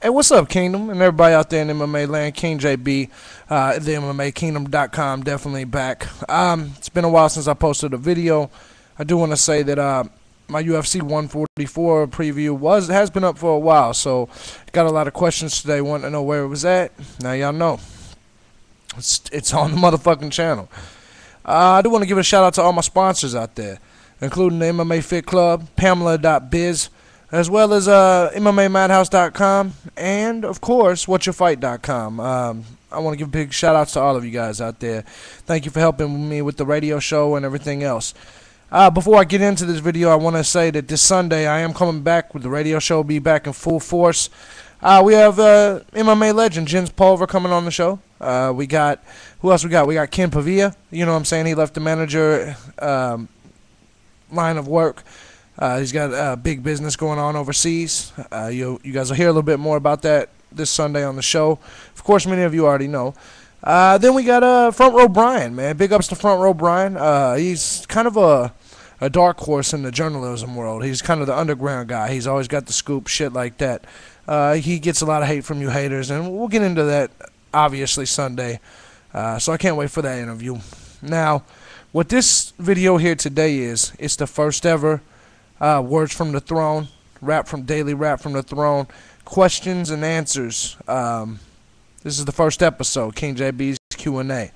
Hey, what's up, Kingdom, and everybody out there in MMA land? King JB, the MMAKingdom.com, definitely back. It's been a while since I posted a video. I do want to say that my UFC 144 preview has been up for a while, so got a lot of questions today. Want to know where it was at? Now y'all know. It's on the motherfucking channel. I do want to give a shout out to all my sponsors out there, including the MMA Fit Club, Pamela.biz, as well as MMAMadhouse.com, and, of course, WhatYourFight.com. I want to give big shout-outs to all of you guys out there. Thank you for helping me with the radio show and everything else. Before I get into this video, I want to say that this Sunday I am coming back with the radio show, be back in full force. We have MMA legend Jens Pulver coming on the show. We got, who else we got? We got Ken Pavia. You know what I'm saying? He left the manager line of work. He's got a big business going on overseas. You guys will hear a little bit more about that this Sunday on the show. Of course, many of you already know. Then we got Front Row Brian, man. Big ups to Front Row Brian. He's kind of a dark horse in the journalism world. He's kind of the underground guy. He's always got the scoop, shit like that. He gets a lot of hate from you haters, and we'll get into that, obviously, Sunday. So I can't wait for that interview. Now, what this video here today is, it's the first ever Words from the Throne, Daily Rap from the Throne, questions and answers. This is the first episode, King JB's Q&A.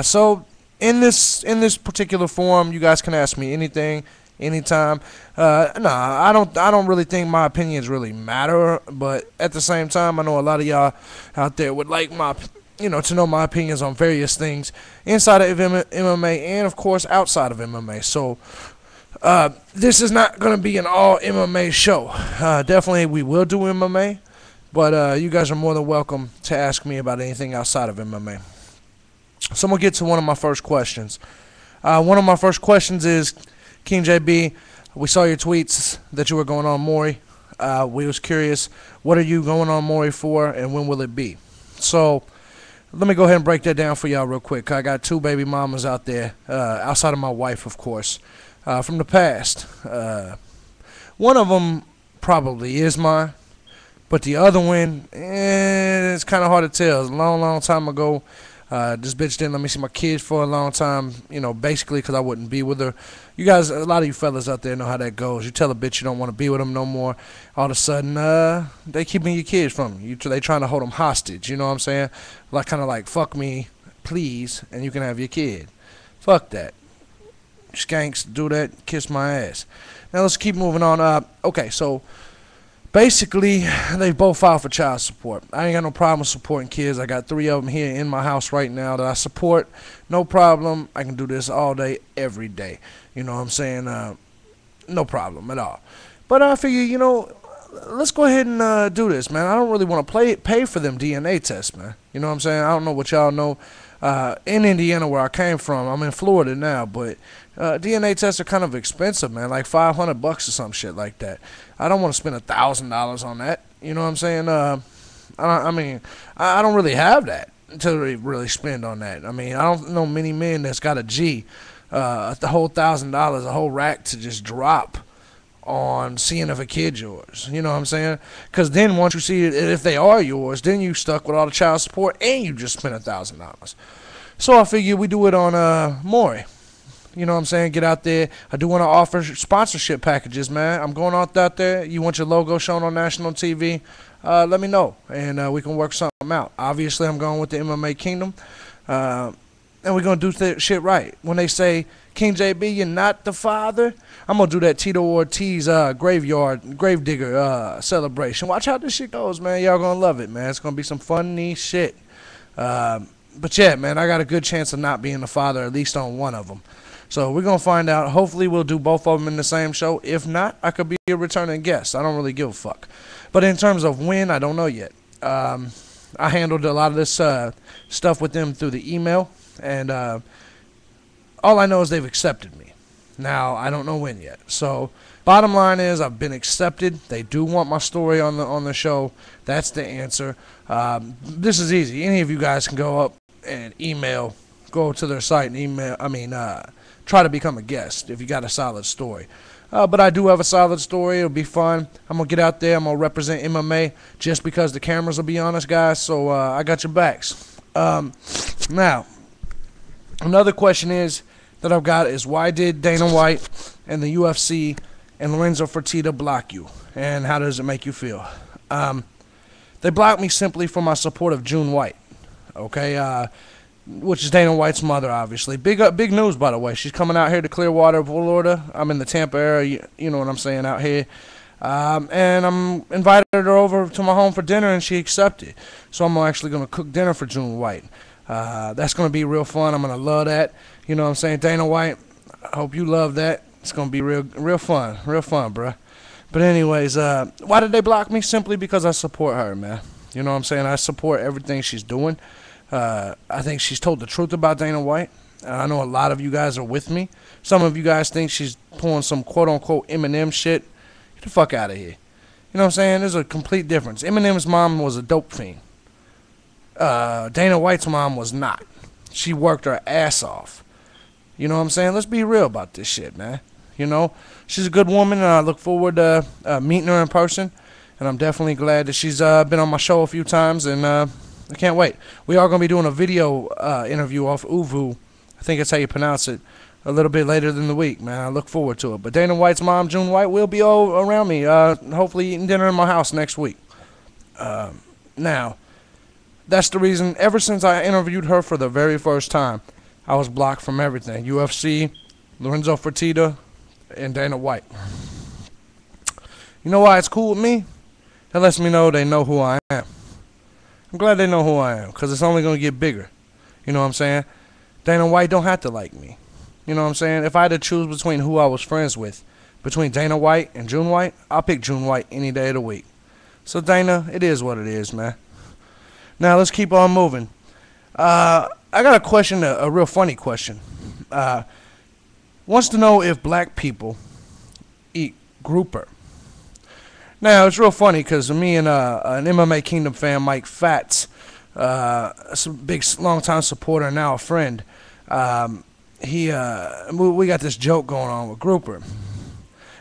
So in this particular forum, you guys can ask me anything, anytime. I don't really think my opinions really matter, but at the same time, I know a lot of y'all out there would like to know my opinions on various things inside of MMA and of course outside of MMA. So this is not going to be an all MMA show. Definitely we will do MMA, but you guys are more than welcome to ask me about anything outside of MMA. So I'm going to get to one of my first questions. One of my first questions is, King JB, we saw your tweets that you were going on Maury. We was curious, what are you going on Maury for, and when will it be? So let me go ahead and break that down for y'all real quick. I got two baby mamas out there, outside of my wife, of course. From the past. One of them probably is mine, but the other one, it's kind of hard to tell. It was a long time ago. This bitch didn't let me see my kids for a long time, basically because I wouldn't be with her. You guys, a lot of you fellas out there know how that goes. You tell a bitch you don't want to be with them no more. All of a sudden, they keeping your kids from you. They trying to hold them hostage, you know what I'm saying? Kind of like, fuck me, please, and you can have your kid. Fuck that. Skanks, do that, kiss my ass. Now let's keep moving on. Okay, so basically they both filed for child support. I ain't got no problem with supporting kids. I got 3 of them here in my house right now that I support. No problem. I can do this all day, every day. You know what I'm saying? No problem at all. But I figure, let's go ahead and do this, man. I don't really want to pay for them DNA tests, man. You know what I'm saying? I don't know what y'all know. In Indiana, where I came from, I'm in Florida now, but DNA tests are kind of expensive, man, like $500 or some shit like that. I don't want to spend $1,000 on that. You know what I'm saying? I don't really have that to really spend on that. I mean, I don't know many men that's got a G, the whole $1,000, a whole rack to just drop on seeing if a kid's yours. You know what I'm saying? Because then once you see it, if they are yours, then you stuck with all the child support and you just spent $1,000. So I figure we do it on Maury. You know what I'm saying? Get out there. I do want to offer sponsorship packages, man. I'm going out there. You want your logo shown on national TV? Let me know, and we can work something out. Obviously, I'm going with the MMA Kingdom, and we're going to do shit right. When they say, King JB, you're not the father, I'm going to do that Tito Ortiz gravedigger celebration. Watch how this shit goes, man. Y'all going to love it, man. It's going to be some funny shit. But yeah, man, I got a good chance of not being the father, at least on one of them. So we're going to find out. Hopefully we'll do both of them in the same show. If not, I could be a returning guest. I don't really give a fuck. But in terms of when, I don't know yet. I handled a lot of this stuff with them through the email. And all I know is they've accepted me. Now, I don't know when yet. So bottom line is I've been accepted. They do want my story on the show. That's the answer. This is easy. Any of you guys can go up and go to their site and try to become a guest if you got a solid story. But I do have a solid story. It'll be fun. I'm going to get out there. I'm going to represent MMA just because the cameras will be on us, guys. So I got your backs. Now, another question that I've got is, why did Dana White and the UFC and Lorenzo Fertitta block you? And how does it make you feel? They blocked me simply for my support of June White. Okay, which is Dana White's mother, obviously. Big news, by the way. She's coming out here to Clearwater, Florida. I'm in the Tampa area, you know what I'm saying, out here. And I'm invited her over to my home for dinner, and she accepted. So I'm actually going to cook dinner for June White. That's going to be real fun. I'm going to love that. You know what I'm saying? Dana White, I hope you love that. It's going to be real fun, bruh. But anyways, why did they block me? Simply because I support her, man. You know what I'm saying? I support everything she's doing. I think she's told the truth about Dana White. I know a lot of you guys are with me. Some of you guys think she's pulling some quote-unquote Eminem shit. Get the fuck out of here. You know what I'm saying? There's a complete difference. Eminem's mom was a dope fiend. Dana White's mom was not. She worked her ass off. You know what I'm saying? Let's be real about this shit, man. You know, she's a good woman, and I look forward to meeting her in person. And I'm definitely glad that she's been on my show a few times, and I can't wait. We are going to be doing a video interview off Uvu. I think that's how you pronounce it. A little bit later in the week, man. I look forward to it. But Dana White's mom, June White, will be all around me. Hopefully eating dinner in my house next week. Now, that's the reason. Ever since I interviewed her for the very first time, I was blocked from everything. UFC, Lorenzo Fertitta, and Dana White. You know why it's cool with me? That lets me know they know who I am. I'm glad they know who I am, because it's only going to get bigger. You know what I'm saying? Dana White don't have to like me. You know what I'm saying? If I had to choose between who I was friends with, between Dana White and June White, I'll pick June White any day of the week. So Dana, it is what it is, man. Now let's keep on moving. I got a question, a real funny question. Wants to know if black people eat grouper. Now, it's real funny because me and an MMA Kingdom fan, Mike Fats, a big, long-time supporter, now a friend, we got this joke going on with grouper.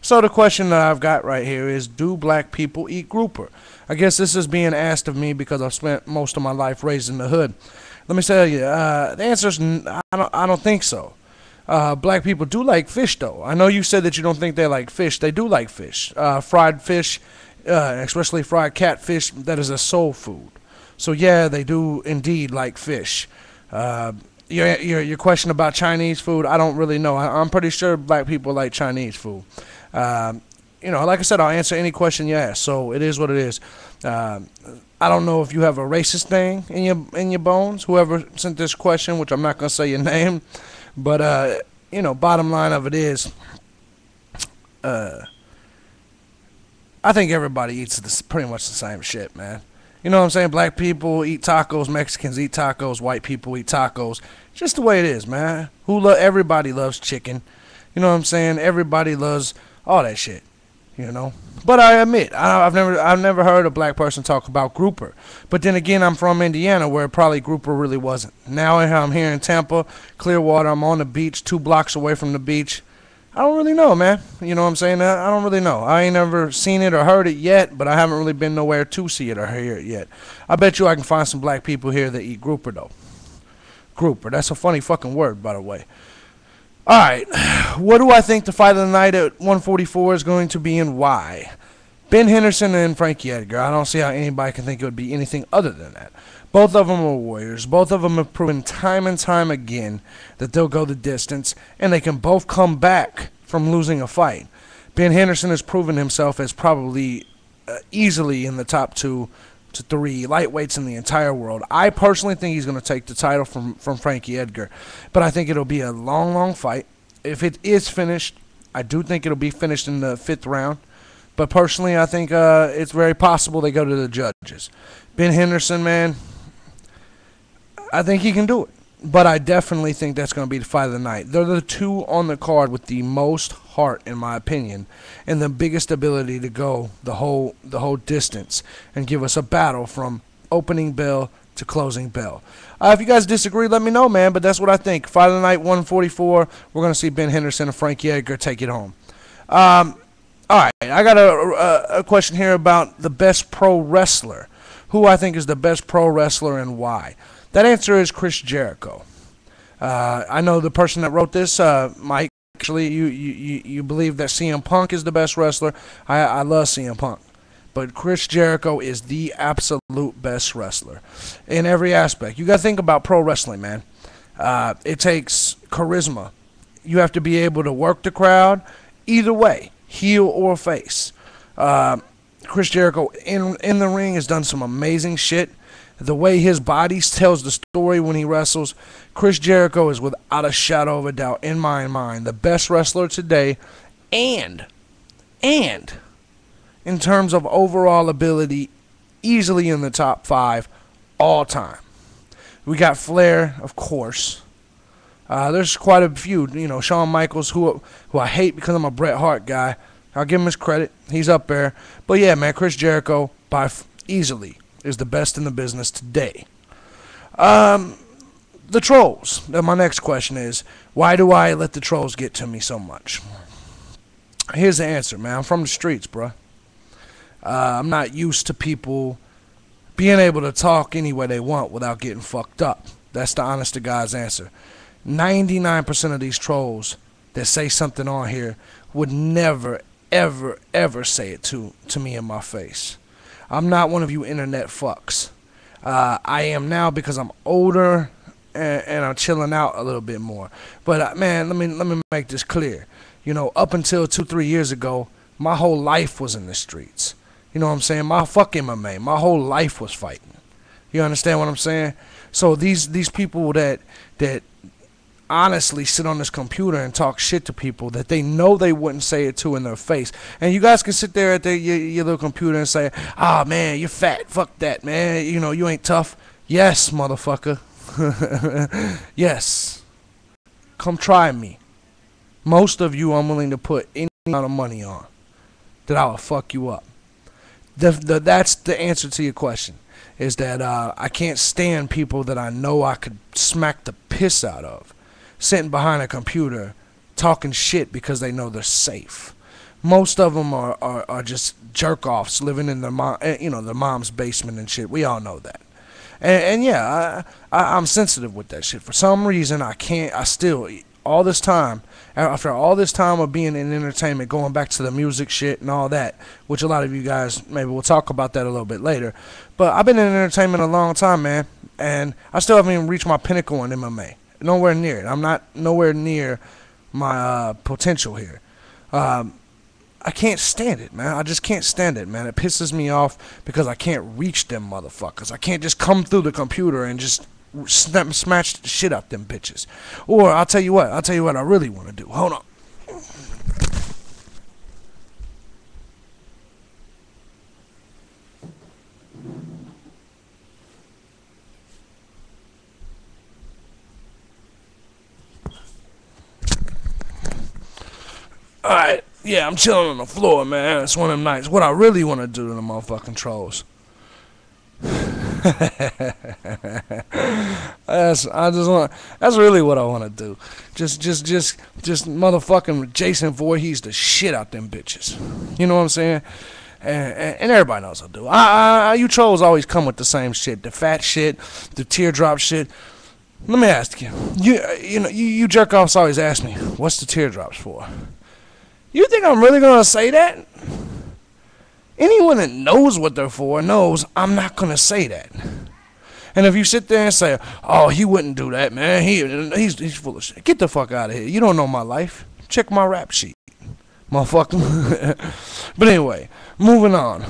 So the question that I've got right here is, do black people eat grouper? I guess this is being asked of me because I've spent most of my life raised in the hood. Let me tell you, the answer is I don't think so. Black people do like fish, though. I know you said that you don't think they like fish. They do like fish. Fried fish, especially fried catfish, that is a soul food. So, yeah, they do indeed like fish. Your question about Chinese food, I don't really know. I'm pretty sure black people like Chinese food. You know, like I said, I'll answer any question you ask. So it is what it is. I don't know if you have a racist thing in your bones. Whoever sent this question, which I'm not gonna say your name, but you know, bottom line of it is, I think everybody eats pretty much the same shit, man. You know what I'm saying? Black people eat tacos, Mexicans eat tacos, white people eat tacos. Just the way it is, man. Everybody loves chicken. You know what I'm saying? Everybody loves all that shit. You know. But I admit, I've never heard a black person talk about grouper. But then again, I'm from Indiana, where probably grouper really wasn't. Now I'm here in Tampa, Clearwater. I'm on the beach, 2 blocks away from the beach. I don't really know, man. You know what I'm saying? I don't really know. I ain't never seen it or heard it yet, but I haven't really been nowhere to see it or hear it yet. I bet you I can find some black people here that eat grouper, though. Grouper. That's a funny fucking word, by the way. All right. What do I think the fight of the night at 144 is going to be, and why? Ben Henderson and Frankie Edgar. I don't see how anybody can think it would be anything other than that. Both of them are warriors. Both of them have proven time and time again that they'll go the distance, and they can both come back from losing a fight. Ben Henderson has proven himself as probably easily in the top 2 to 3 lightweights in the entire world. I personally think he's going to take the title from Frankie Edgar, but I think it'll be a long, long fight. If it is finished, I do think it'll be finished in the 5th round. But personally, I think it's very possible they go to the judges. Ben Henderson, man, I think he can do it. But I definitely think that's going to be the fight of the night. They're the 2 on the card with the most heart, in my opinion, and the biggest ability to go the whole distance and give us a battle from opening bell to closing bell. If you guys disagree, let me know, man. But that's what I think. Fight of the night, 144. We're going to see Ben Henderson and Frankie Edgar take it home. All right, I got a question here about the best pro wrestler. Who I think is the best pro wrestler and why? That answer is Chris Jericho. I know the person that wrote this, Mike. Actually, you believe that CM Punk is the best wrestler. I love CM Punk, but Chris Jericho is the absolute best wrestler in every aspect. You got to think about pro wrestling, man. It takes charisma. You have to be able to work the crowd either way, heel or face. Chris Jericho in the ring has done some amazing shit. The way his body tells the story when he wrestles, Chris Jericho is without a shadow of a doubt, in my mind, the best wrestler today, and in terms of overall ability, easily in the top 5 all time. We got Flair, of course. There's quite a few, Shawn Michaels, who I hate because I'm a Bret Hart guy. I'll give him his credit. He's up there. But yeah, man, Chris Jericho, easily, is the best in the business today. The trolls. My next question is, why do I let the trolls get to me so much? Here's the answer, man. I'm from the streets, bro. I'm not used to people being able to talk any way they want without getting fucked up. That's the honest to God's answer. 99% of these trolls that say something on here would never, ever, ever say it to me in my face. I'm not one of you internet fucks. I am now because I'm older and I'm chilling out a little bit more. But man, let me make this clear. Up until 2-3 years ago, my whole life was in the streets. You know what I'm saying? My fucking MMA, my whole life was fighting. You understand what I'm saying? So these people that honestly sit on this computer and talk shit to people that they know they wouldn't say it to in their face. And you guys can sit there at your little computer and say, "Ah, man, you're fat. Fuck that, man. You ain't tough." Yes, motherfucker. Yes. Come try me. Most of you I'm willing to put any amount of money on that I will fuck you up. That's the answer to your question, is that I can't stand people that I know I could smack the piss out of, sitting behind a computer talking shit because they know they're safe. Most of them are just jerk-offs living in their mom's basement and shit. We all know that. And yeah, I'm sensitive with that shit. For some reason, I still, all this time, after all this time of being in entertainment, going back to the music shit and all that, which a lot of you guys, maybe we'll talk about that a little bit later. But I've been in entertainment a long time, man, and I still haven't even reached my pinnacle in MMA. Nowhere near it. I'm not nowhere near my potential here. I can't stand it, man. I just can't stand it, man. It pisses me off because I can't reach them motherfuckers. I can't just come through the computer and just smash the shit out them bitches. Or I'll tell you what I really want to do. Hold on. Alright. Yeah, I'm chilling on the floor, man. It's one of them nights. What I really want to do to the motherfucking trolls. That's really what I want to do. Just motherfucking Jason Voorhees the shit out them bitches. You know what I'm saying? And everybody knows I do. You trolls always come with the same shit. The fat shit, the teardrop shit. Let me ask you. You jerk offs always ask me, what's the teardrops for? You think I'm really going to say that? Anyone that knows what they're for knows I'm not going to say that. And if you sit there and say, "Oh, he wouldn't do that, man. He's full of shit." Get the fuck out of here. You don't know my life. Check my rap sheet, motherfucker. But anyway, moving on.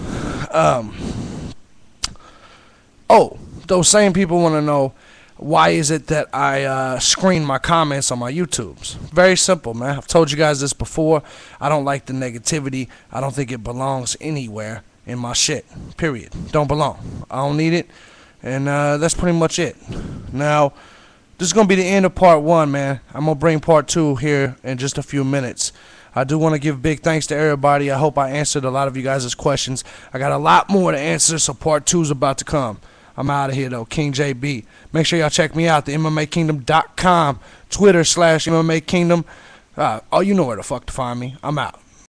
Those same people want to know, why is it that I screen my comments on my YouTubes? Very simple, man. I've told you guys this before. I don't like the negativity. I don't think it belongs anywhere in my shit. Period. Don't belong. I don't need it. And that's pretty much it. Now, this is going to be the end of part 1, man. I'm going to bring part 2 here in just a few minutes. I do want to give big thanks to everybody. I hope I answered a lot of you guys' questions. I got a lot more to answer, so part 2 is about to come. I'm out of here, though. King JB. Make sure y'all check me out, the MMAKingdom.com, Twitter /MMA Kingdom. You know where the fuck to find me. I'm out.